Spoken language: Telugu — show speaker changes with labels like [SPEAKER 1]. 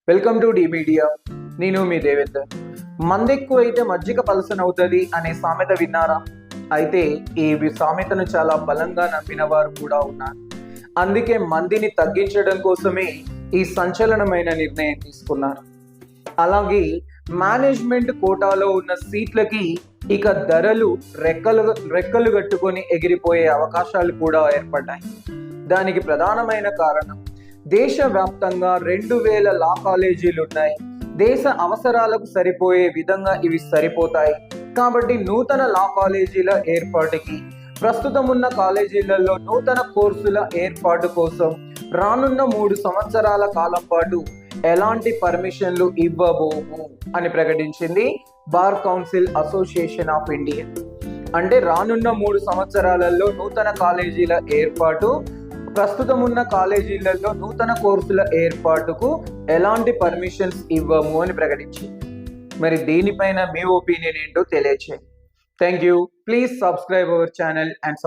[SPEAKER 1] Welcome to D media. నేను మీ దేవేందర్. మందెక్కువ అయితే మజ్జిగ పలసనవుతుంది అనే సామెత విన్నారా? అయితే ఈ సామెతను చాలా బలంగా నమ్మిన వారు కూడా ఉన్నారు. అందుకే మందిని తగ్గించడం కోసమే ఈ సంచలనమైన నిర్ణయం తీసుకున్నారు. అలాగే మేనేజ్మెంట్ కోటాలో ఉన్న సీట్లకి ఇక ధరలు రెక్కలు కట్టుకొని ఎగిరిపోయే అవకాశాలు కూడా ఏర్పడ్డాయి. దానికి ప్రధానమైన కారణం, దేశవ్యాప్తంగా 2000 లా కాలేజీలు ఉన్నాయి. దేశ అవసరాలకు సరిపోయే విధంగా ఇవి సరిపోతాయి కాబట్టి నూతన లా కాలేజీల ఏర్పాటుకి, ప్రస్తుతం ఉన్న కాలేజీలలో నూతన కోర్సుల ఏర్పాటు కోసం రానున్న 3 సంవత్సరాల కాలం పాటు ఎలాంటి పర్మిషన్లు ఇవ్వబోము అని ప్రకటించింది bar council association of India. అంటే రానున్న 3 సంవత్సరాలలో నూతన కాలేజీల ఏర్పాటు, ప్రస్తుతం ఉన్న కాలేజీలలో నూతన కోర్సుల ఏర్పాటుకు ఎలాంటి పర్మిషన్స్ ఇవ్వము అని ప్రకటించింది. మరి దీనిపైన మీ ఒపీనియన్ ఏంటో తెలియచేయండి. Thank you. Please subscribe our channel and